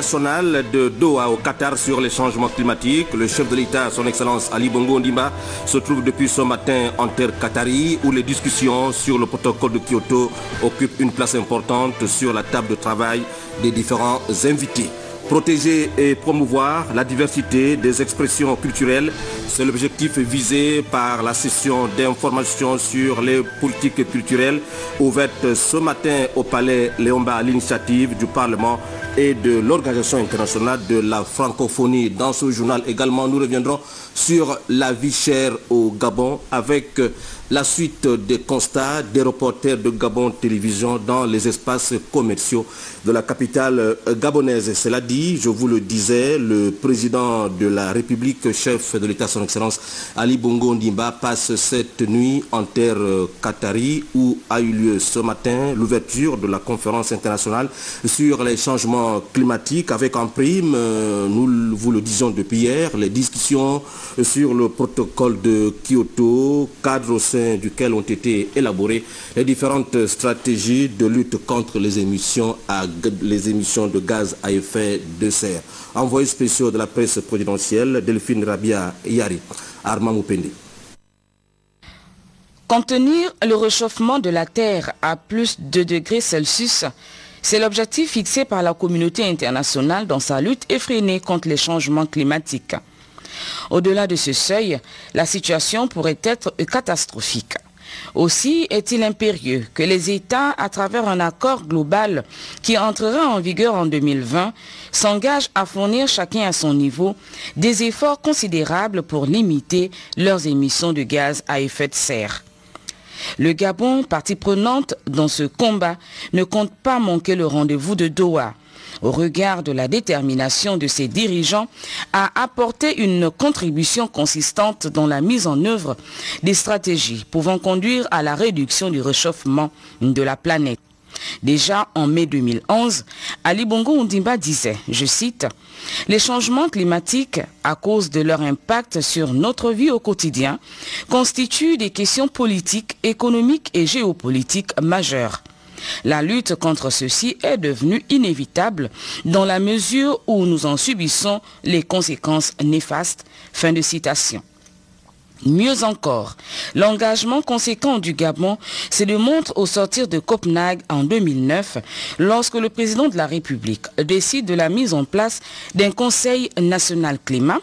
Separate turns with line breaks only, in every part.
internationale de Doha au Qatar sur les changements climatiques. Le chef de l'État, son Excellence Ali Bongo Ondimba, se trouve depuis ce matin en terre qatari où les discussions sur le protocole de Kyoto occupent une place importante sur la table de travail des différents invités. Protéger et promouvoir la diversité des expressions culturelles, c'est l'objectif visé par la session d'information sur les politiques culturelles ouverte ce matin au Palais Léomba à l'initiative du Parlement et de l'Organisation internationale de la francophonie. Dans ce journal également, nous reviendrons sur la vie chère au Gabon avec la suite des constats des reporters de Gabon Télévision dans les espaces commerciaux de la capitale gabonaise. Cela dit, je vous le disais, le président de la République, chef de l'État, son Excellence Ali Bongo Ondimba, passe cette nuit en terre qatari où a eu lieu ce matin l'ouverture de la conférence internationale sur les changements climatiques avec en prime, nous vous le disions depuis hier, les discussions sur le protocole de Kyoto, cadre au sein duquel ont été élaborées les différentes stratégies de lutte contre les émissions de gaz à effet de serre. Envoyé spécial de la presse présidentielle, Delphine Rabia Yari, Armand Moupende.
Contenir le réchauffement de la Terre à plus de 2 degrés Celsius, c'est l'objectif fixé par la communauté internationale dans sa lutte effrénée contre les changements climatiques. Au-delà de ce seuil, la situation pourrait être catastrophique. Aussi est-il impérieux que les États, à travers un accord global qui entrera en vigueur en 2020, s'engagent à fournir chacun à son niveau des efforts considérables pour limiter leurs émissions de gaz à effet de serre. Le Gabon, partie prenante dans ce combat, ne compte pas manquer le rendez-vous de Doha, au regard de la détermination de ses dirigeants à apporter une contribution consistante dans la mise en œuvre des stratégies pouvant conduire à la réduction du réchauffement de la planète. Déjà en mai 2011, Ali Bongo Ondimba disait, je cite, « Les changements climatiques, à cause de leur impact sur notre vie au quotidien, constituent des questions politiques, économiques et géopolitiques majeures. La lutte contre ceci est devenue inévitable dans la mesure où nous en subissons les conséquences néfastes. » Fin de citation. Mieux encore, l'engagement conséquent du Gabon se démontre au sortir de Copenhague en 2009, lorsque le président de la République décide de la mise en place d'un Conseil national climat,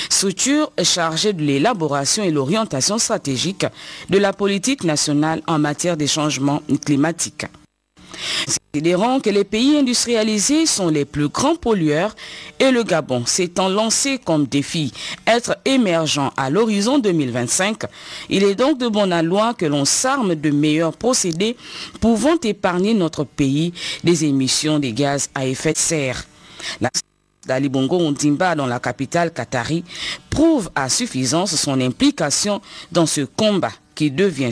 structure chargée de l'élaboration et l'orientation stratégique de la politique nationale en matière des changements climatiques. Considérant que les pays industrialisés sont les plus grands pollueurs et le Gabon s'étant lancé comme défi être émergent à l'horizon 2025, il est donc de bon aloi que l'on s'arme de meilleurs procédés pouvant épargner notre pays des émissions de gaz à effet de serre. La d'Ali Bongo Ondimba dans la capitale qatari prouve à suffisance son implication dans ce combat qui devient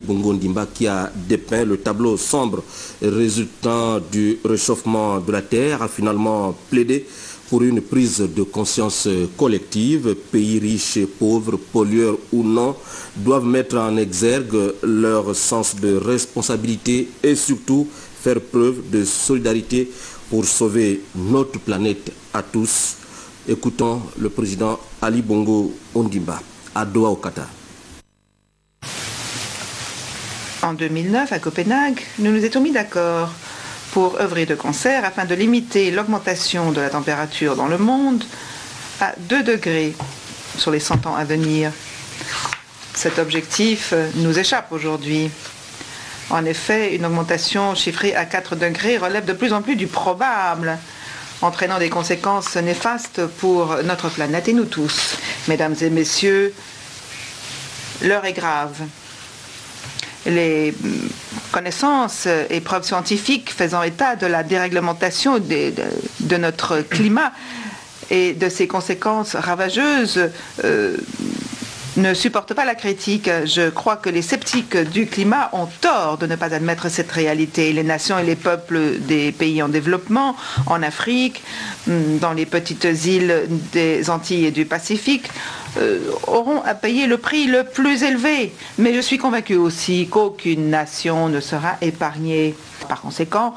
Bongo Ondimba qui a dépeint le tableau sombre résultant du réchauffement de la Terre, a finalement plaidé pour une prise de conscience collective. Pays riches et pauvres, pollueurs ou non, doivent mettre en exergue leur sens de responsabilité et surtout faire preuve de solidarité pour sauver notre planète à tous. Écoutons le président Ali Bongo Ondimba à Doha au Qatar.
En 2009, à Copenhague, nous nous étions mis d'accord pour œuvrer de concert afin de limiter l'augmentation de la température dans le monde à 2 degrés sur les 100 ans à venir. Cet objectif nous échappe aujourd'hui. En effet, une augmentation chiffrée à 4 degrés relève de plus en plus du probable, entraînant des conséquences néfastes pour notre planète et nous tous. Mesdames et messieurs, l'heure est grave. Les connaissances et preuves scientifiques faisant état de la déréglementation de notre climat et de ses conséquences ravageuses ne supportent pas la critique. Je crois que les sceptiques du climat ont tort de ne pas admettre cette réalité. Les nations et les peuples des pays en développement, en Afrique, dans les petites îles des Antilles et du Pacifique, auront à payer le prix le plus élevé. Mais je suis convaincu aussi qu'aucune nation ne sera épargnée. Par conséquent,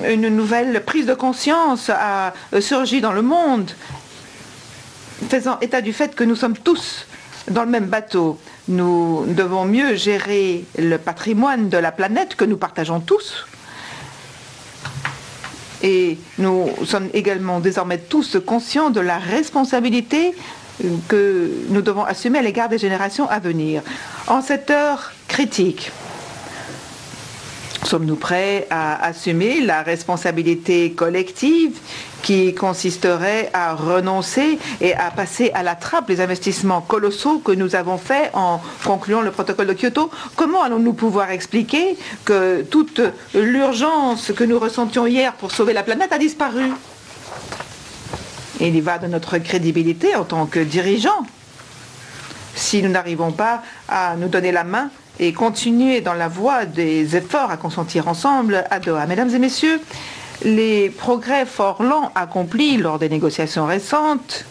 une nouvelle prise de conscience a surgi dans le monde, faisant état du fait que nous sommes tous dans le même bateau. Nous devons mieux gérer le patrimoine de la planète que nous partageons tous. Et nous sommes également désormais tous conscients de la responsabilité que nous devons assumer à l'égard des générations à venir. En cette heure critique, sommes-nous prêts à assumer la responsabilité collective qui consisterait à renoncer et à passer à la trappe les investissements colossaux que nous avons faits en concluant le protocole de Kyoto? Comment allons-nous pouvoir expliquer que toute l'urgence que nous ressentions hier pour sauver la planète a disparu? Il y va de notre crédibilité en tant que dirigeants. Si nous n'arrivons pas à nous donner la main et continuer dans la voie des efforts à consentir ensemble à Doha. Mesdames et messieurs, les progrès fort lents accomplis lors des négociations récentes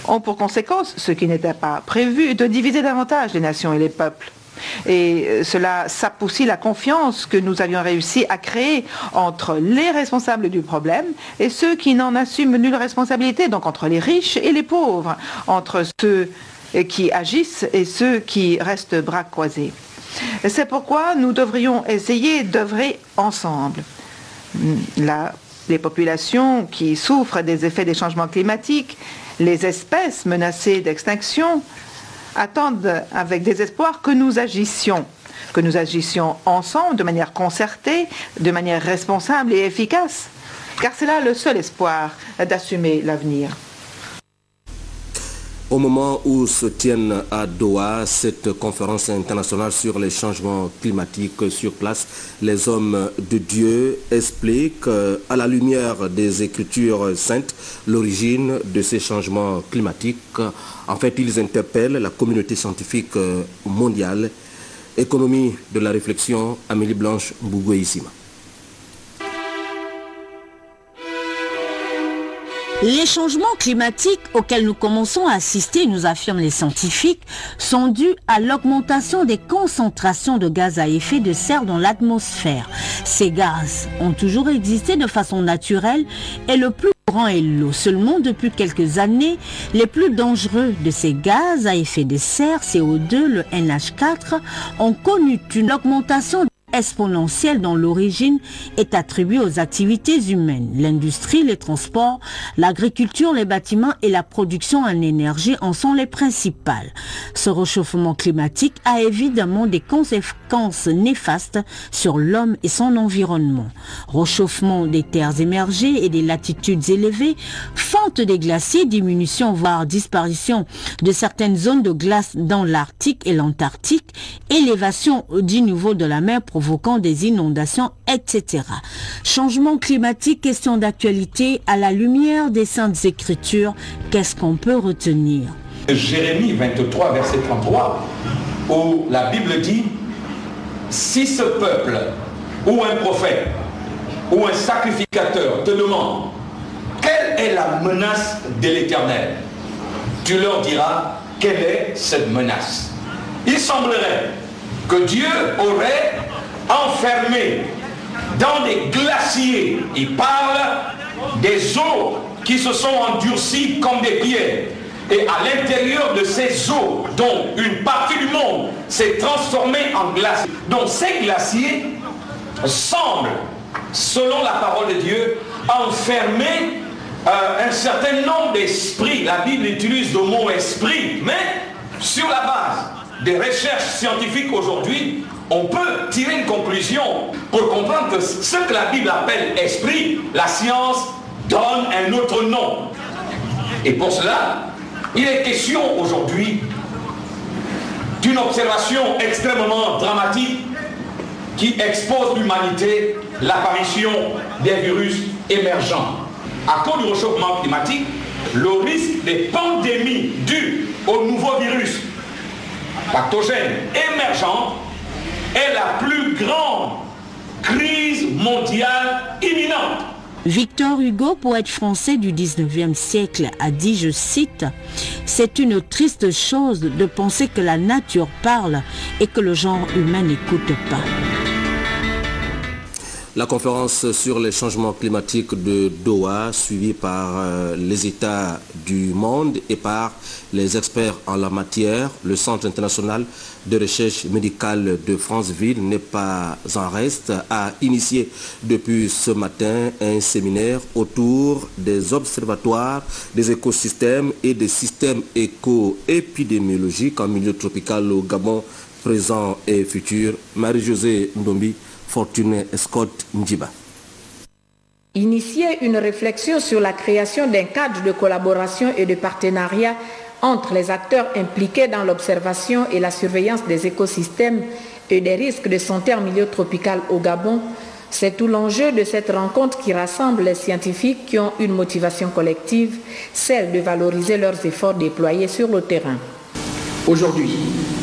ont pour conséquence, ce qui n'était pas prévu, de diviser davantage les nations et les peuples. Et cela sape aussi la confiance que nous avions réussi à créer entre les responsables du problème et ceux qui n'en assument nulle responsabilité, donc entre les riches et les pauvres, entre ceux qui agissent et ceux qui restent bras croisés. C'est pourquoi nous devrions essayer d'œuvrer ensemble. Les populations qui souffrent des effets des changements climatiques, les espèces menacées d'extinction, attendent avec désespoir que nous agissions ensemble de manière concertée, de manière responsable et efficace, car c'est là le seul espoir d'assumer l'avenir.
Au moment où se tienne à Doha cette conférence internationale sur les changements climatiques sur place, les hommes de Dieu expliquent à la lumière des Écritures saintes l'origine de ces changements climatiques. En fait, ils interpellent la communauté scientifique mondiale. Économie de la réflexion, Amélie Blanche Mbougoïsima.
Les changements climatiques auxquels nous commençons à assister, nous affirment les scientifiques, sont dus à l'augmentation des concentrations de gaz à effet de serre dans l'atmosphère. Ces gaz ont toujours existé de façon naturelle et le plus courant est l'eau. Seulement, depuis quelques années, les plus dangereux de ces gaz à effet de serre, CO2, le NH4, ont connu une augmentation exponentielle dont l'origine est attribuée aux activités humaines. L'industrie, les transports, l'agriculture, les bâtiments et la production en énergie en sont les principales. Ce réchauffement climatique a évidemment des conséquences néfastes sur l'homme et son environnement. Réchauffement des terres émergées et des latitudes élevées, fonte des glaciers, diminution voire disparition de certaines zones de glace dans l'Arctique et l'Antarctique, élévation du niveau de la mer provoquant des inondations, etc. Changement climatique, question d'actualité, à la lumière des Saintes Écritures, qu'est-ce qu'on peut retenir?
Jérémie 23, verset 33, où la Bible dit « Si ce peuple, ou un prophète, ou un sacrificateur te demande quelle est la menace de l'Éternel, tu leur diras quelle est cette menace. » Il semblerait que Dieu aurait enfermé dans des glaciers, il parle des eaux qui se sont endurcies comme des pierres. Et à l'intérieur de ces eaux, dont une partie du monde s'est transformée en glace. Donc ces glaciers semblent, selon la parole de Dieu, enfermer un certain nombre d'esprits. La Bible utilise le mot esprit, mais sur la base des recherches scientifiques aujourd'hui, on peut tirer une conclusion pour comprendre que ce que la Bible appelle esprit, la science donne un autre nom. Et pour cela, il est question aujourd'hui d'une observation extrêmement dramatique qui expose l'humanité l'apparition des virus émergents. À cause du réchauffement climatique, le risque des pandémies dues aux nouveaux virus pathogènes émergents est la plus grande crise mondiale imminente.
Victor Hugo, poète français du 19e siècle, a dit, je cite, « C'est une triste chose de penser que la nature parle et que le genre humain n'écoute pas. »
La conférence sur les changements climatiques de Doha, suivie par les États du monde et par les experts en la matière, le Centre international de recherche médicale de Franceville n'est pas en reste, a initié depuis ce matin un séminaire autour des observatoires des écosystèmes et des systèmes éco-épidémiologiques en milieu tropical au Gabon, présent et futur. Marie-Josée Ndombi, Fortuné Scott Ndjiba.
Initier une réflexion sur la création d'un cadre de collaboration et de partenariat entre les acteurs impliqués dans l'observation et la surveillance des écosystèmes et des risques de santé en milieu tropical au Gabon, c'est tout l'enjeu de cette rencontre qui rassemble les scientifiques qui ont une motivation collective, celle de valoriser leurs efforts déployés sur le terrain.
Aujourd'hui,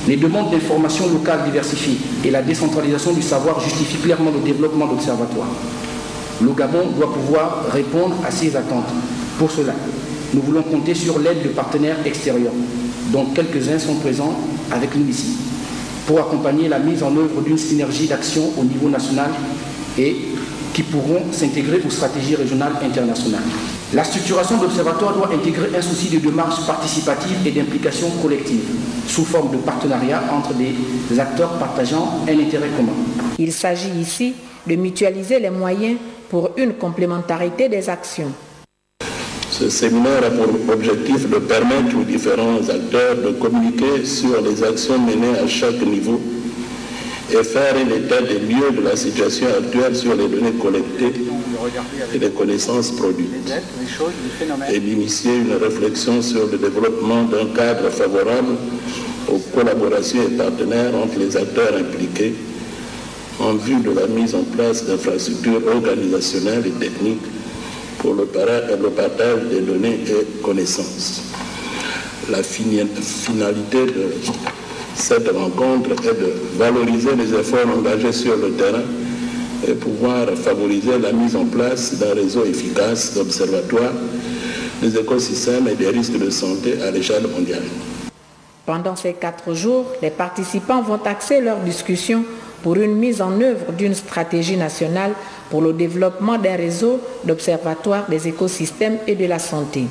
les demandes d'informations locales diversifiées et la décentralisation du savoir justifient clairement le développement d'observatoires. Le Gabon doit pouvoir répondre à ces attentes. Pour cela, nous voulons compter sur l'aide de partenaires extérieurs, dont quelques-uns sont présents avec nous ici, pour accompagner la mise en œuvre d'une synergie d'action au niveau national et qui pourront s'intégrer aux stratégies régionales internationales. La structuration d'observatoires doit intégrer un souci de démarche participative et d'implication collective, sous forme de partenariat entre des acteurs partageant un intérêt commun.
Il s'agit ici de mutualiser les moyens pour une complémentarité des actions.
Ce séminaire a pour objectif de permettre aux différents acteurs de communiquer sur les actions menées à chaque niveau et faire un état des lieux de la situation actuelle sur les données collectées et les connaissances produites, et d'initier une réflexion sur le développement d'un cadre favorable aux collaborations et partenaires entre les acteurs impliqués en vue de la mise en place d'infrastructures organisationnelles et techniques pour le partage des données et connaissances. La finalité de cette rencontre est de valoriser les efforts engagés sur le terrain et pouvoir favoriser la mise en place d'un réseau efficace d'observatoires des écosystèmes et des risques de santé à l'échelle mondiale.
Pendant ces 4 jours, les participants vont axer leur discussion pour une mise en œuvre d'une stratégie nationale pour le développement d'un réseau d'observatoires des écosystèmes et de la santé.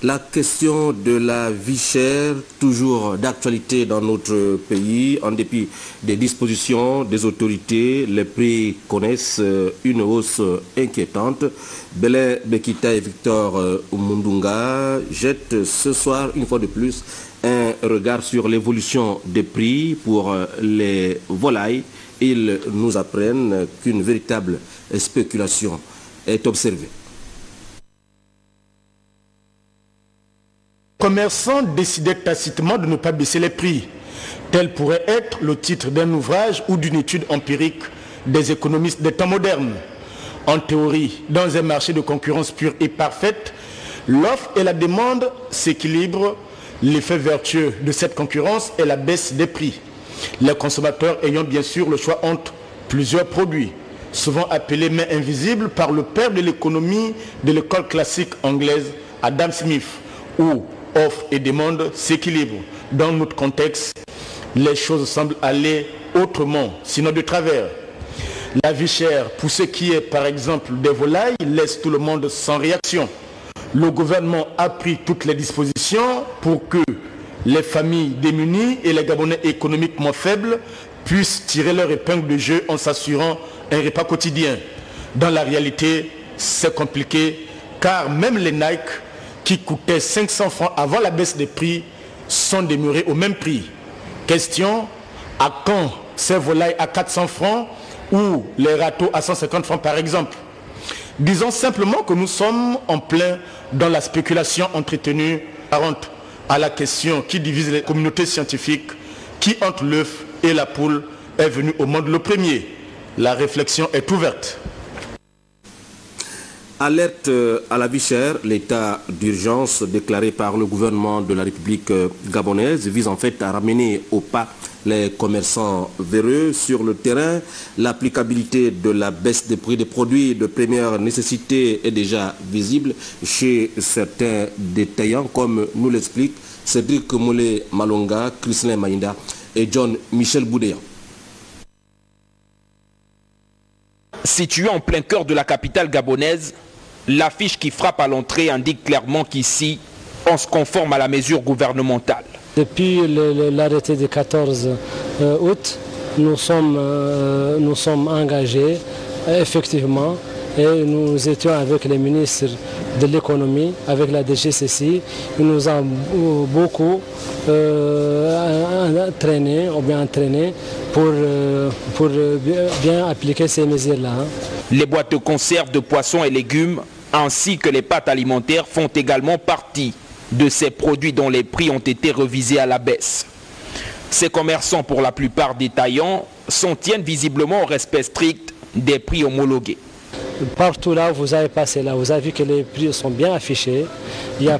La question de la vie chère, toujours d'actualité dans notre pays, en dépit des dispositions des autorités, les prix connaissent une hausse inquiétante. Belé Bekita et Victor Mundunga jettent ce soir, une fois de plus, un regard sur l'évolution des prix pour les volailles. Ils nous apprennent qu'une véritable spéculation est observée.
Les commerçants décidaient tacitement de ne pas baisser les prix. Tel pourrait être le titre d'un ouvrage ou d'une étude empirique des économistes des temps modernes. En théorie, dans un marché de concurrence pure et parfaite, l'offre et la demande s'équilibrent. L'effet vertueux de cette concurrence est la baisse des prix. Les consommateurs ayant bien sûr le choix entre plusieurs produits, souvent appelés mains invisibles par le père de l'économie de l'école classique anglaise, Adam Smith, où offre et demande s'équilibrent. Dans notre contexte, les choses semblent aller autrement, sinon de travers. La vie chère, pour ce qui est par exemple des volailles, laisse tout le monde sans réaction. Le gouvernement a pris toutes les dispositions pour que les familles démunies et les Gabonais économiquement faibles puissent tirer leur épingle de jeu en s'assurant un repas quotidien. Dans la réalité, c'est compliqué, car même les Nike, qui coûtaient 500 francs avant la baisse des prix, sont demeurés au même prix. Question, à quand ces volailles à 400 francs ou les râteaux à 150 francs par exemple? Disons simplement que nous sommes en plein dans la spéculation entretenue à la question qui divise les communautés scientifiques, qui entre l'œuf et la poule est venu au monde le premier. La réflexion est ouverte.
Alerte à la vie chère, l'état d'urgence déclaré par le gouvernement de la République gabonaise vise en fait à ramener au pas les commerçants véreux sur le terrain. L'applicabilité de la baisse des prix des produits de première nécessité est déjà visible chez certains détaillants, comme nous l'explique Cédric Moulé Malonga, Christian Maïnda et John Michel Boudéa.
Situé en plein cœur de la capitale gabonaise, l'affiche qui frappe à l'entrée indique clairement qu'ici, on se conforme à la mesure gouvernementale.
Depuis l'arrêté du 14 août, nous sommes engagés effectivement et nous étions avec les ministres de l'économie, avec la DGCC. Ils nous ont beaucoup entraînés pour bien appliquer ces mesures-là.
Les boîtes de conserve de poissons et légumes ainsi que les pâtes alimentaires font également partie de ces produits dont les prix ont été revisés à la baisse. Ces commerçants, pour la plupart détaillants, s'en tiennent visiblement au respect strict des prix homologués.
Partout là, vous avez passé là, vous avez vu que les prix sont bien affichés. Il n'y a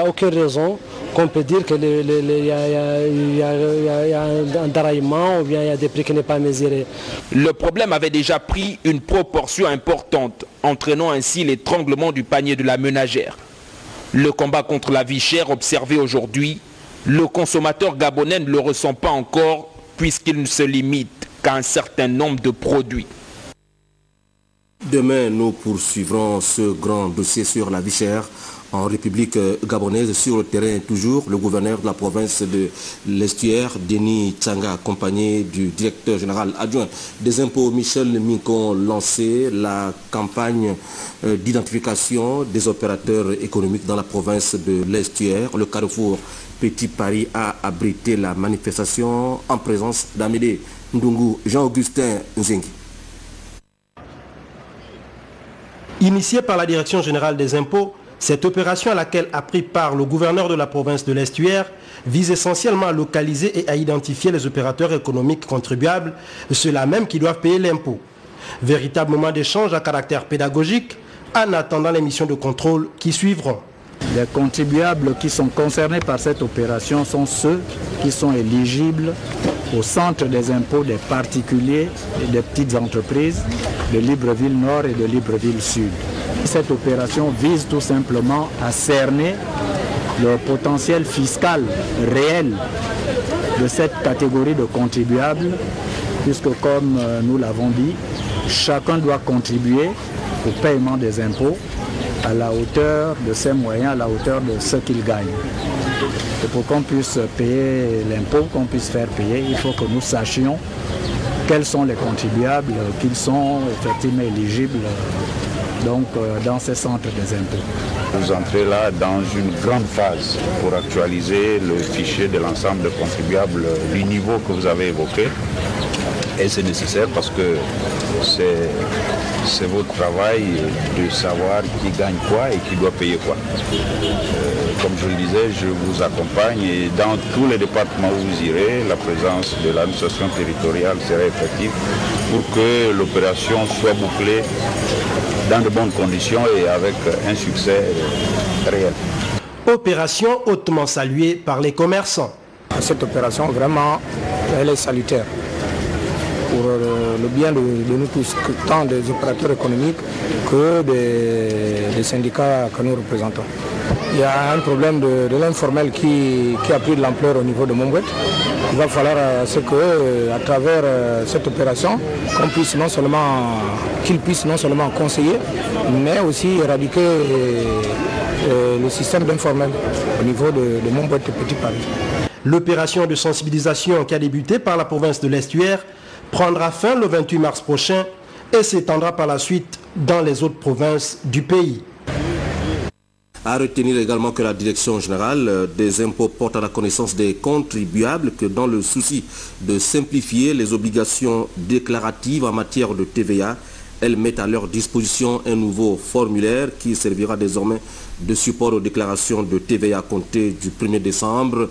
aucune raison qu'on peut dire qu'il y a un déraillement ou bien il y a des prix qui n'est pas mesurés.
Le problème avait déjà pris une proportion importante, entraînant ainsi l'étranglement du panier de la ménagère. Le combat contre la vie chère observé aujourd'hui, le consommateur gabonais ne le ressent pas encore puisqu'il ne se limite qu'à un certain nombre de produits.
Demain, nous poursuivrons ce grand dossier sur la vie chère en République gabonaise. Sur le terrain, toujours, le gouverneur de la province de l'Estuaire, Denis Tsanga, accompagné du directeur général adjoint des impôts, Michel Minkon, lancé la campagne d'identification des opérateurs économiques dans la province de l'Estuaire. Le carrefour Petit Paris a abrité la manifestation en présence d'Amédée Ndungu, Jean-Augustin Nzengi.
Initiée par la Direction générale des impôts, cette opération à laquelle a pris part le gouverneur de la province de l'Estuaire vise essentiellement à localiser et à identifier les opérateurs économiques contribuables, ceux-là même qui doivent payer l'impôt. Véritable moment d'échange à caractère pédagogique en attendant les missions de contrôle qui suivront.
Les contribuables qui sont concernés par cette opération sont ceux qui sont éligibles au centre des impôts des particuliers et des petites entreprises de Libreville Nord et de Libreville Sud. Cette opération vise tout simplement à cerner le potentiel fiscal réel de cette catégorie de contribuables, puisque comme nous l'avons dit, chacun doit contribuer au paiement des impôts à la hauteur de ses moyens, à la hauteur de ce qu'il gagne. Et pour qu'on puisse payer l'impôt, qu'on puisse faire payer, il faut que nous sachions quels sont les contribuables qui sont effectivement éligibles dans ces centres des impôts.
Vous entrez là dans une grande phase pour actualiser le fichier de l'ensemble des contribuables du niveau que vous avez évoqué. Et c'est nécessaire parce que c'est votre travail de savoir qui gagne quoi et qui doit payer quoi. Comme je le disais, je vous accompagne et dans tous les départements où vous irez, la présence de l'administration territoriale sera effective pour que l'opération soit bouclée dans de bonnes conditions et avec un succès réel.
Opération hautement saluée par les commerçants.
Cette opération, vraiment, elle est salutaire pour le bien de nous tous, tant des opérateurs économiques que des syndicats que nous représentons. Il y a un problème de l'informel qui a pris de l'ampleur au niveau de Montbouet. Il va falloir à travers cette opération, qu'ils puissent non seulement conseiller, mais aussi éradiquer le système d'informel au niveau de Montbouet et Petit Paris.
L'opération de sensibilisation qui a débuté par la province de l'Estuaire prendra fin le 28 mars prochain et s'étendra par la suite dans les autres provinces du pays.
À retenir également que la Direction générale des impôts porte à la connaissance des contribuables que dans le souci de simplifier les obligations déclaratives en matière de TVA, elle met à leur disposition un nouveau formulaire qui servira désormais de support aux déclarations de TVA comptées du 1er décembre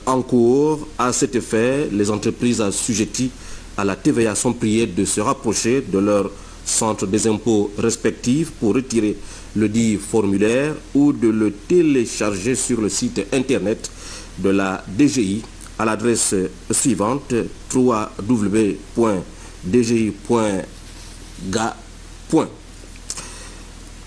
en cours. À cet effet, les entreprises assujetties à la TVA sont priées de se rapprocher de leur centres des impôts respectifs pour retirer le dit formulaire ou de le télécharger sur le site internet de la DGI à l'adresse suivante www.dgi.ga.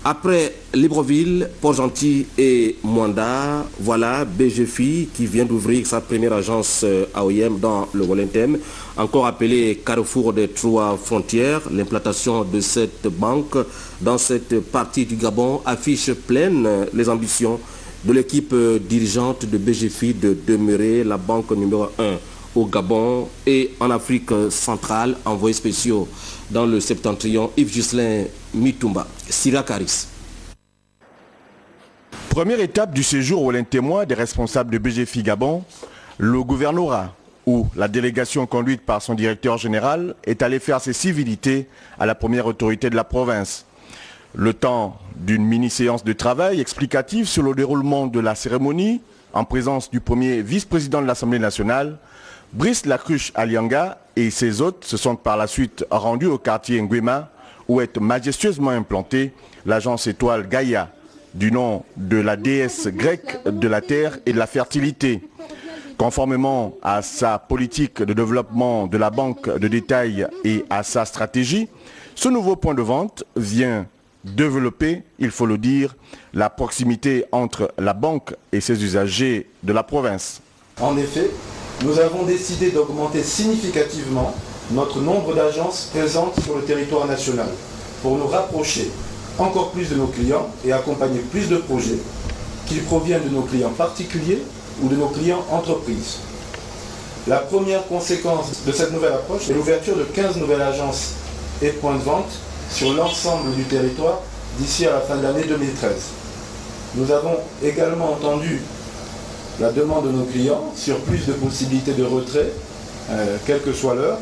Après Libreville, Port-Gentil et Mwanda, voilà BGFI qui vient d'ouvrir sa première agence AOIM dans le Wellington, encore appelée Carrefour des Trois Frontières. L'implantation de cette banque dans cette partie du Gabon affiche pleine les ambitions de l'équipe dirigeante de BGFI de demeurer la banque numéro 1 au Gabon et en Afrique centrale. Envoyés spéciaux dans le septentrion, Yves-Ghislain Mitumba. Sira Karis.
Première étape du séjour au témoin des responsables de BGFI Gabon, le gouvernorat, où la délégation conduite par son directeur général est allée faire ses civilités à la première autorité de la province. Le temps d'une mini-séance de travail explicative sur le déroulement de la cérémonie, en présence du premier vice-président de l'Assemblée nationale, Brice Lacruche Alianga et ses hôtes se sont par la suite rendus au quartier Nguema, où est majestueusement implantée l'agence étoile Gaïa, du nom de la déesse grecque de la terre et de la fertilité. Conformément à sa politique de développement de la banque de détail et à sa stratégie, ce nouveau point de vente vient développer, il faut le dire, la proximité entre la banque et ses usagers de la province.
En effet, nous avons décidé d'augmenter significativement notre nombre d'agences présentes sur le territoire national pour nous rapprocher encore plus de nos clients et accompagner plus de projets, qu'ils proviennent de nos clients particuliers ou de nos clients entreprises. La première conséquence de cette nouvelle approche est l'ouverture de 15 nouvelles agences et points de vente sur l'ensemble du territoire d'ici à la fin de l'année 2013. Nous avons également entendu la demande de nos clients sur plus de possibilités de retrait, quelle que soit l'heure.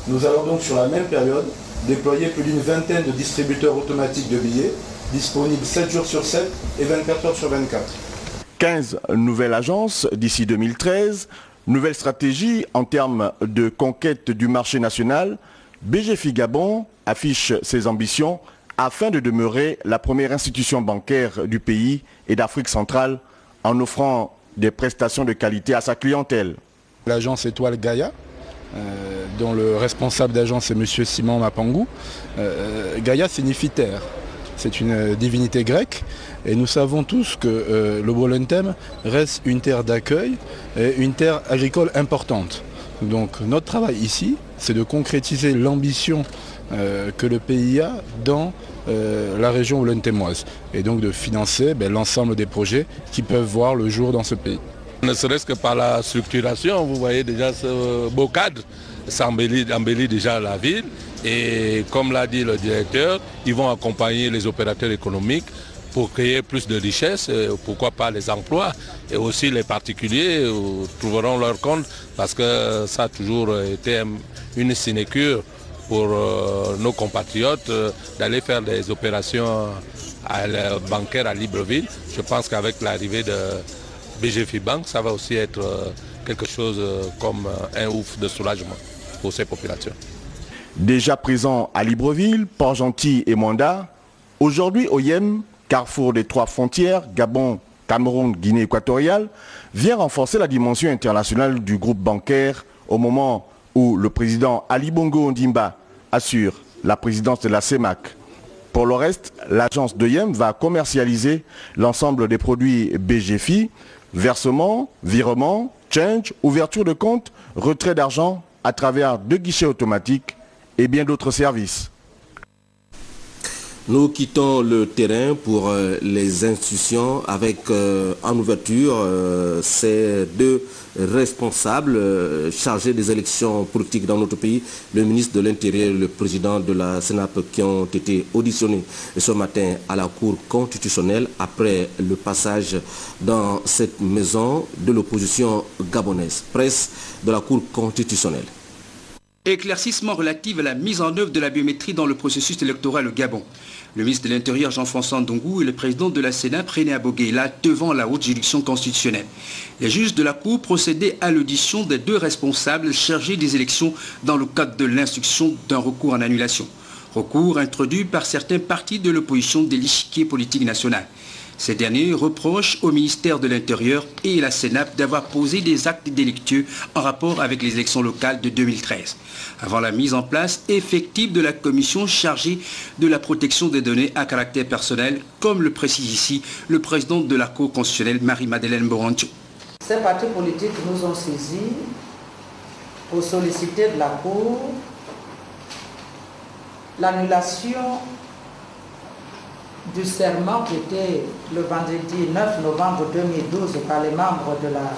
Nous allons donc sur la même période déployer plus d'une vingtaine de distributeurs automatiques de billets, disponibles 7 jours sur 7 et 24 heures sur 24.
15 nouvelles agences d'ici 2013, nouvelle stratégie en termes de conquête du marché national. BGFI Gabon affiche ses ambitions afin de demeurer la première institution bancaire du pays et d'Afrique centrale en offrant des prestations de qualité à sa clientèle.
L'agence Étoile Gaïa, dont le responsable d'agence est M. Simon Mapangou. Gaïa signifie terre. C'est une divinité grecque et nous savons tous que le Wellington reste une terre d'accueil et une terre agricole importante. Donc notre travail ici, c'est de concrétiser l'ambition que le pays a dans la région wellingtonoise et donc de financer l'ensemble des projets qui peuvent voir le jour dans ce pays.
Ne serait-ce que par la structuration, vous voyez déjà ce beau cadre, ça embellit déjà la ville et comme l'a dit le directeur, ils vont accompagner les opérateurs économiques pour créer plus de richesses, pourquoi pas les emplois et aussi les particuliers trouveront leur compte parce que ça a toujours été une sinécure pour nos compatriotes d'aller faire des opérations bancaires à Libreville. Je pense qu'avec l'arrivée de BGFI Bank, ça va aussi être quelque chose comme un ouf de soulagement pour ces populations.
Déjà présent à Libreville, Port-Gentil et Mwanda, aujourd'hui OIM, Carrefour des Trois Frontières, Gabon, Cameroun, Guinée équatoriale, vient renforcer la dimension internationale du groupe bancaire au moment où le président Ali Bongo Ondimba assure la présidence de la CEMAC. Pour le reste, l'agence d'OIM va commercialiser l'ensemble des produits BGFI, versement, virement, change, ouverture de compte, retrait d'argent à travers 2 guichets automatiques et bien d'autres services.
Nous quittons le terrain pour les institutions avec en ouverture ces 2 responsables chargés des élections politiques dans notre pays, le ministre de l'Intérieur et le président de la CENAP qui ont été auditionnés ce matin à la Cour constitutionnelle après le passage dans cette maison de l'opposition gabonaise. Presse de la Cour constitutionnelle.
Éclaircissement relatif à la mise en œuvre de la biométrie dans le processus électoral au Gabon. Le ministre de l'Intérieur Jean-François Ndongou et le président de la Sénat René Aboguéla devant la haute juridiction constitutionnelle. Les juges de la Cour procédaient à l'audition des 2 responsables chargés des élections dans le cadre de l'instruction d'un recours en annulation. Recours introduit par certains partis de l'opposition de l'échiquier politique national. Ces derniers reprochent au ministère de l'Intérieur et la CNAP d'avoir posé des actes délictueux en rapport avec les élections locales de 2013, avant la mise en place effective de la commission chargée de la protection des données à caractère personnel, comme le précise ici le président de la Cour constitutionnelle, Marie-Madeleine Borancho.
Ces partis politiques nous ont saisis pour solliciter de la Cour l'annulation du serment qui était le vendredi 9 novembre 2012 par les membres de la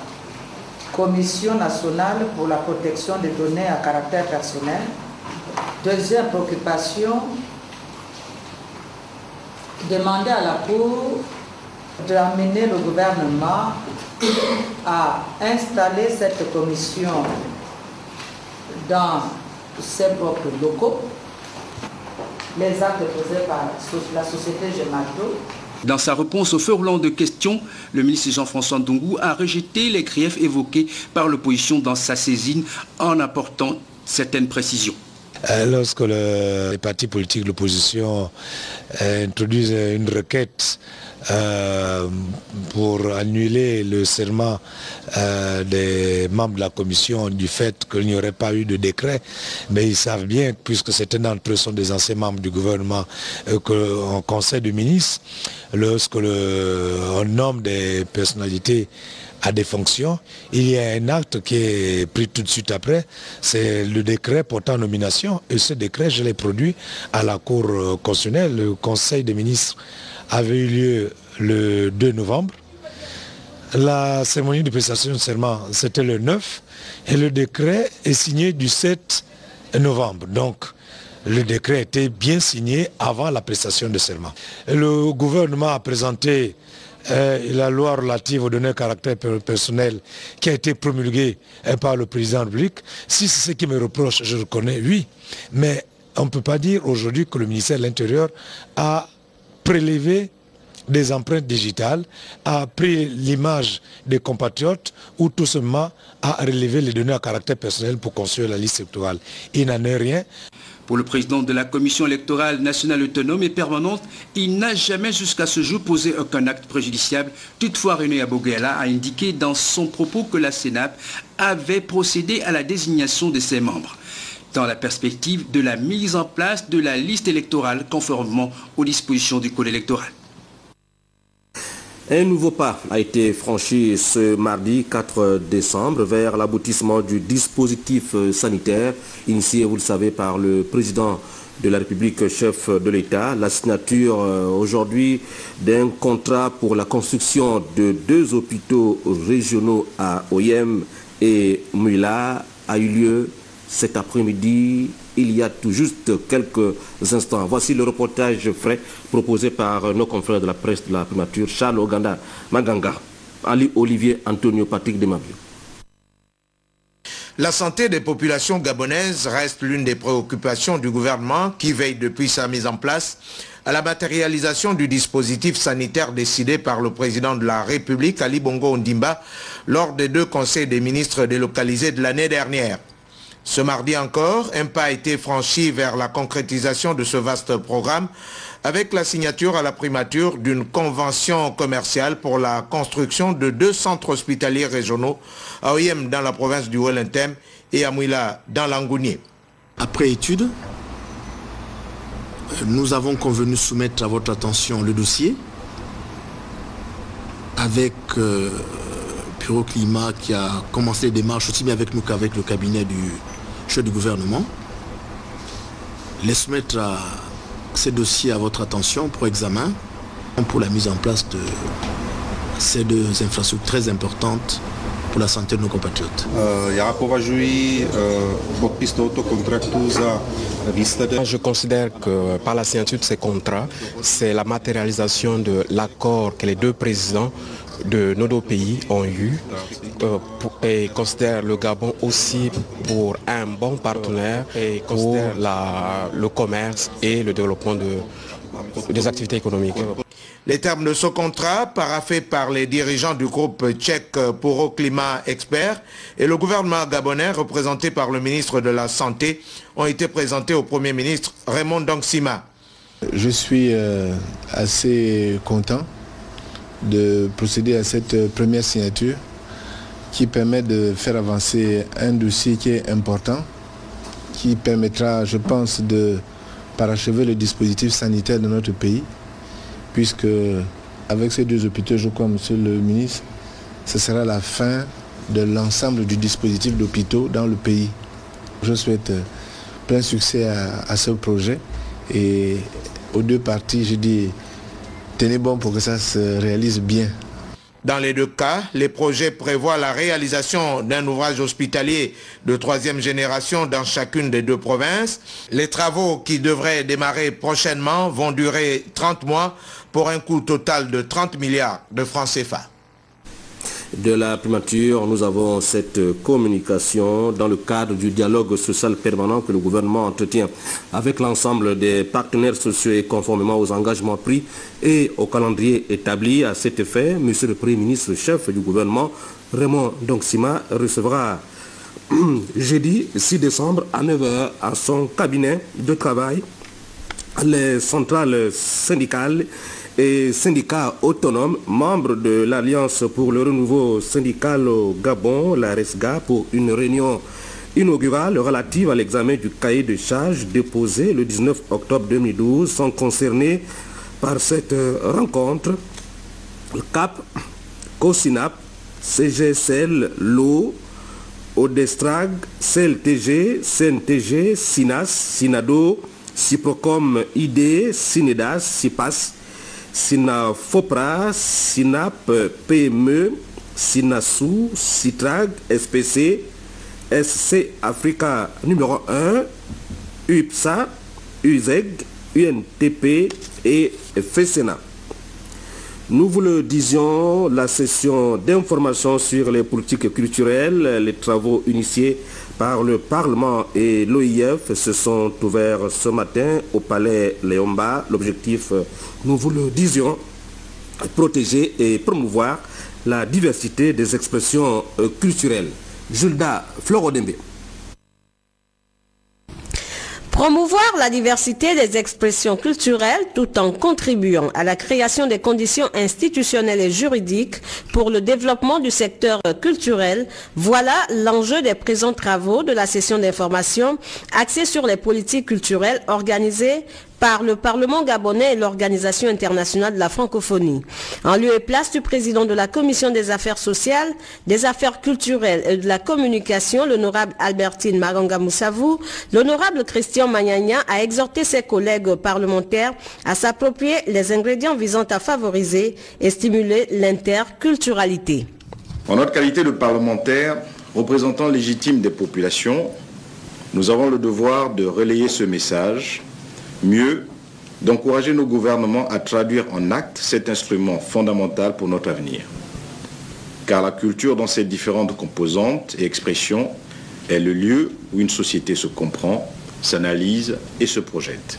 Commission nationale pour la protection des données à caractère personnel. Deuxième préoccupation, demander à la Cour d'amener le gouvernement à installer cette commission dans ses propres locaux. Les actes posés par la société Gemalto.
Dans sa réponse au furlant de questions, le ministre Jean-François Ndongou a rejeté les griefs évoqués par l'opposition dans sa saisine en apportant certaines précisions.
Lorsque les partis politiques de l'opposition introduisent une requête pour annuler le serment des membres de la commission du fait qu'il n'y aurait pas eu de décret, mais ils savent bien, puisque certains d'entre eux sont des anciens membres du gouvernement, qu'en conseil de ministres, lorsque on nomme des personnalités à des fonctions, il y a un acte qui est pris tout de suite après, c'est le décret portant nomination, et ce décret, je l'ai produit à la Cour constitutionnelle. Le Conseil des ministres avait eu lieu le 2 novembre. La cérémonie de prestation de serment, c'était le 9, et le décret est signé du 7 novembre. Donc, le décret était bien signé avant la prestation de serment. Le gouvernement a présenté la loi relative aux données à caractère personnel qui a été promulguée par le président de la République. Si c'est ce qui me reproche, je reconnais, oui. Mais on ne peut pas dire aujourd'hui que le ministère de l'Intérieur a prélevé des empreintes digitales, a pris l'image des compatriotes ou tout simplement a relevé les données à caractère personnel pour construire la liste électorale. Il n'en est rien.
Pour le président de la Commission électorale nationale autonome et permanente, il n'a jamais jusqu'à ce jour posé aucun acte préjudiciable. Toutefois, René Aboguela a indiqué dans son propos que la CNAP avait procédé à la désignation de ses membres, dans la perspective de la mise en place de la liste électorale conformément aux dispositions du Code électoral.
Un nouveau pas a été franchi ce mardi 4 décembre vers l'aboutissement du dispositif sanitaire initié, vous le savez, par le président de la République, chef de l'État. La signature aujourd'hui d'un contrat pour la construction de 2 hôpitaux régionaux à Oyem et Mouila a eu lieu cet après-midi, il y a tout juste quelques instants. Voici le reportage frais proposé par nos confrères de la presse de la primature, Charles Oganda Maganga, Ali Olivier Antonio Patrick Demabio.
La santé des populations gabonaises reste l'une des préoccupations du gouvernement qui veille depuis sa mise en place à la matérialisation du dispositif sanitaire décidé par le président de la République, Ali Bongo Ondimba, lors des 2 conseils des ministres délocalisés de l'année dernière. Ce mardi encore, un pas a été franchi vers la concrétisation de ce vaste programme avec la signature à la primature d'une convention commerciale pour la construction de 2 centres hospitaliers régionaux à Oyem dans la province du Wellington et à Mouila dans l'Angounié.
Après étude, nous avons convenu soumettre à votre attention le dossier avec Puroclima qui a commencé les démarches aussi bien avec nous qu'avec le cabinet du chef du gouvernement. Les soumettre ces dossiers à votre attention pour examen, pour la mise en place de ces 2 infrastructures très importantes pour la santé de nos compatriotes.
Je considère que par la signature de ces contrats, c'est la matérialisation de l'accord que les 2 présidents de nos 2 pays ont eu et considère le Gabon aussi pour un bon partenaire pour le commerce et le développement des activités économiques.
Les termes de ce contrat, paraphé par les dirigeants du groupe tchèque Poro Climat Expert et le gouvernement gabonais représenté par le ministre de la Santé, ont été présentés au Premier ministre Raymond Ndongsima.
Je suis assez content de procéder à cette première signature qui permet de faire avancer un dossier qui est important, qui permettra, je pense, de parachever le dispositif sanitaire de notre pays, puisque avec ces deux hôpitaux, je crois, monsieur le ministre, ce sera la fin de l'ensemble du dispositif d'hôpitaux dans le pays. Je souhaite plein succès à ce projet et aux deux parties, je dis, tenez bon pour que ça se réalise bien.
Dans les deux cas, les projets prévoient la réalisation d'un ouvrage hospitalier de 3e génération dans chacune des deux provinces. Les travaux qui devraient démarrer prochainement vont durer 30 mois pour un coût total de 30 milliards de francs CFA.
De la primature, nous avons cette communication dans le cadre du dialogue social permanent que le gouvernement entretient avec l'ensemble des partenaires sociaux et conformément aux engagements pris et au calendrier établi. À cet effet, monsieur le Premier ministre chef du gouvernement, Raymond Ndongsima, recevra jeudi 6 décembre à 9h à son cabinet de travail les centrales syndicales et syndicats autonomes, membres de l'Alliance pour le renouveau syndical au Gabon, la RESGA, pour une réunion inaugurale relative à l'examen du cahier de charges déposé le 19 octobre 2012 sont concernés par cette rencontre. Le CAP, COSINAP, CGSL, LO, ODESTRAG, CLTG, CNTG, SINAS, SINADO, CIPROCOM, ID, SINEDAS, SIPAS, SINAFOPRA, SINAP, PME, SINASU, CITRAG, SPC, SC Africa numéro 1, UPSA, UZEG, UNTP et FESENA. Nous vous le disions, la session d'information sur les politiques culturelles, les travaux initiés par le Parlement et l'OIF se sont ouverts ce matin au Palais Léomba. L'objectif, nous vous le disions, protéger et promouvoir la diversité des expressions culturelles. Julda Florodembe.
Promouvoir la diversité des expressions culturelles tout en contribuant à la création des conditions institutionnelles et juridiques pour le développement du secteur culturel, voilà l'enjeu des présents travaux de la session d'information axée sur les politiques culturelles organisées par le Parlement gabonais et l'Organisation internationale de la francophonie. En lieu et place du président de la Commission des affaires sociales, des affaires culturelles et de la communication, l'honorable Albertine Maranga Moussavou, l'honorable Christian Magnagna a exhorté ses collègues parlementaires à s'approprier les ingrédients visant à favoriser et stimuler l'interculturalité.
En notre qualité de parlementaires, représentants légitimes des populations, nous avons le devoir de relayer ce message. Mieux, d'encourager nos gouvernements à traduire en actes cet instrument fondamental pour notre avenir. Car la culture dans ses différentes composantes et expressions est le lieu où une société se comprend, s'analyse et se projette.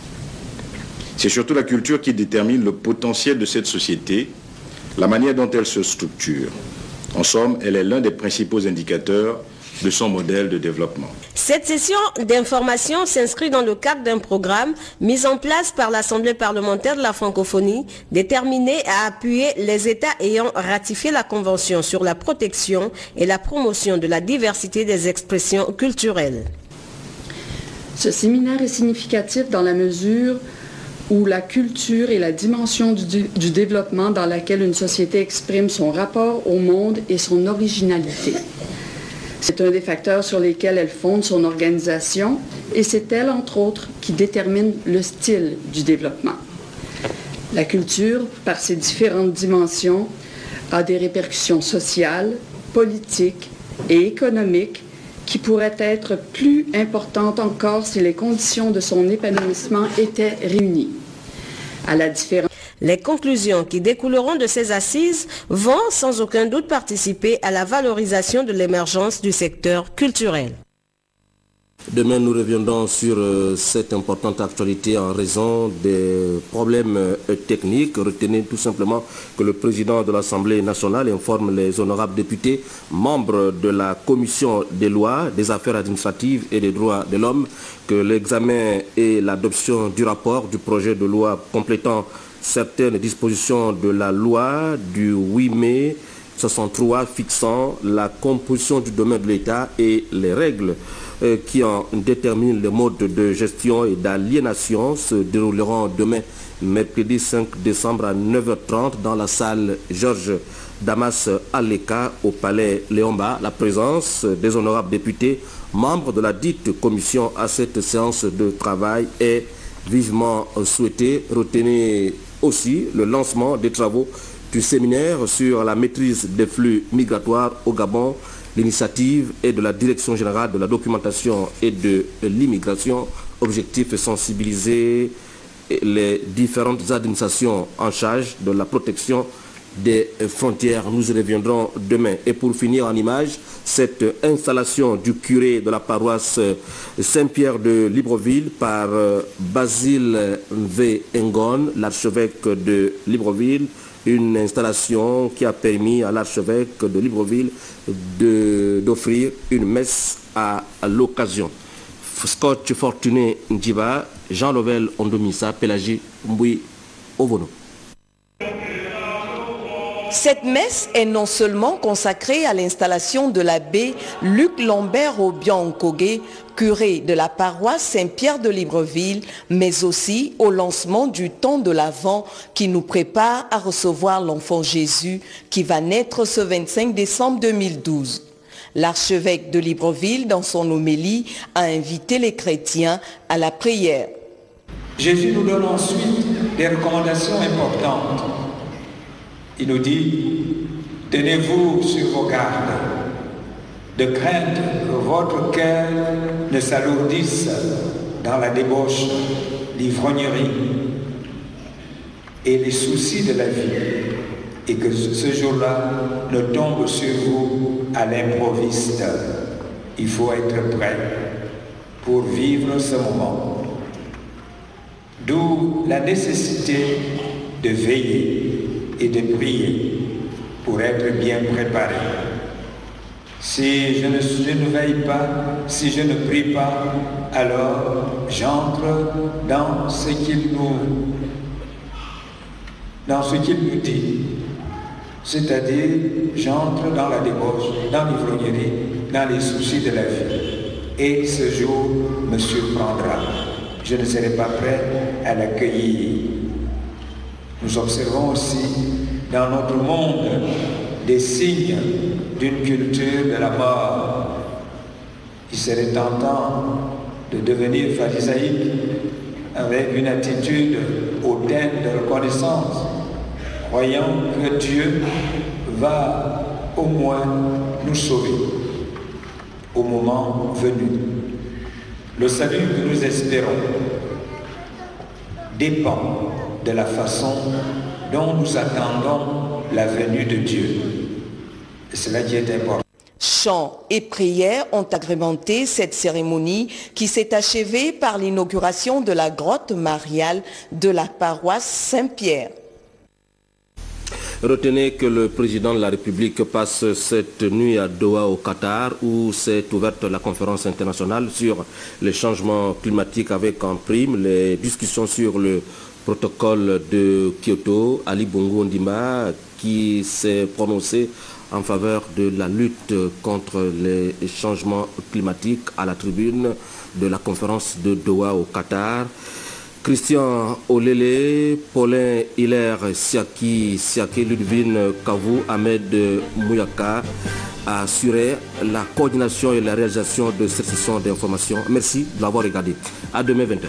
C'est surtout la culture qui détermine le potentiel de cette société, la manière dont elle se structure. En somme, elle est l'un des principaux indicateurs de son modèle de développement.
Cette session d'information s'inscrit dans le cadre d'un programme mis en place par l'Assemblée parlementaire de la francophonie déterminé à appuyer les États ayant ratifié la Convention sur la protection et la promotion de la diversité des expressions culturelles.
Ce séminaire est significatif dans la mesure où la culture est la dimension du développement dans laquelle une société exprime son rapport au monde et son originalité. C'est un des facteurs sur lesquels elle fonde son organisation et c'est elle, entre autres, qui détermine le style du développement. La culture, par ses différentes dimensions, a des répercussions sociales, politiques et économiques qui pourraient être plus importantes encore si les conditions de son épanouissement étaient réunies. À la différence
Les conclusions qui découleront de ces assises vont sans aucun doute participer à la valorisation de l'émergence du secteur culturel.
Demain, nous reviendrons sur cette importante actualité en raison des problèmes techniques. Retenez tout simplement que le président de l'Assemblée nationale informe les honorables députés, membres de la Commission des lois, des affaires administratives et des droits de l'homme, que l'examen et l'adoption du rapport du projet de loi complétant certaines dispositions de la loi du 8 mai 63 fixant la composition du domaine de l'État et les règles qui en déterminent le mode de gestion et d'aliénation se dérouleront demain, mercredi 5 décembre à 9h30 dans la salle Georges Damas Aleka au palais Léomba. La présence des honorables députés, membres de la dite commission à cette séance de travail est vivement souhaitée. Retenez aussi le lancement des travaux du séminaire sur la maîtrise des flux migratoires au Gabon. L'initiative est de la Direction générale de la documentation et de l'immigration. Objectif est sensibiliser les différentes administrations en charge de la protection des frontières. Nous y reviendrons demain. Et pour finir en image, cette installation du curé de la paroisse Saint-Pierre de Libreville par Basile V. Ngon, l'archevêque de Libreville, une installation qui a permis à l'archevêque de Libreville d'offrir une messe à l'occasion. Scotch Fortuné Ndjiba, Jean Lovell Ondomissa, Pélagie Mboui Ovono.
Cette messe est non seulement consacrée à l'installation de l'abbé Luc Lambert Obiang-Nkogé, curé de la paroisse Saint-Pierre de Libreville, mais aussi au lancement du temps de l'Avent qui nous prépare à recevoir l'enfant Jésus qui va naître ce 25 décembre 2012. L'archevêque de Libreville, dans son homélie, a invité les chrétiens à la prière.
Jésus nous donne ensuite des recommandations importantes. Il nous dit, tenez-vous sur vos gardes, de crainte que votre cœur ne s'alourdisse dans la débauche, l'ivrognerie et les soucis de la vie, et que ce jour-là ne tombe sur vous à l'improviste. Il faut être prêt pour vivre ce moment. D'où la nécessité de veiller et de prier pour être bien préparé. Si je ne veille pas, si je ne prie pas, alors j'entre dans ce qu'il nous dit. C'est-à-dire, j'entre dans la débauche, dans l'ivrognerie, dans les soucis de la vie. Et ce jour me surprendra. Je ne serai pas prêt à l'accueillir. Nous observons aussi dans notre monde des signes d'une culture de la mort. Il serait tentant de devenir pharisaïque avec une attitude hautaine de reconnaissance, croyant que Dieu va au moins nous sauver au moment venu. Le salut que nous espérons dépend de la façon dont nous attendons la venue de Dieu. C'est cela qui est important.
Chants et prières ont agrémenté cette cérémonie qui s'est achevée par l'inauguration de la grotte mariale de la paroisse Saint-Pierre.
Retenez que le président de la République passe cette nuit à Doha au Qatar où s'est ouverte la conférence internationale sur les changements climatiques avec en prime les discussions sur le protocole de Kyoto. Ali Bongo Ndimba qui s'est prononcé en faveur de la lutte contre les changements climatiques à la tribune de la conférence de Doha au Qatar. Christian Olele, Paulin Hilaire Siaki, Ludwin Kavou, Ahmed Mouyaka a assuré la coordination et la réalisation de cette session d'information. Merci de l'avoir regardé. À demain 20h.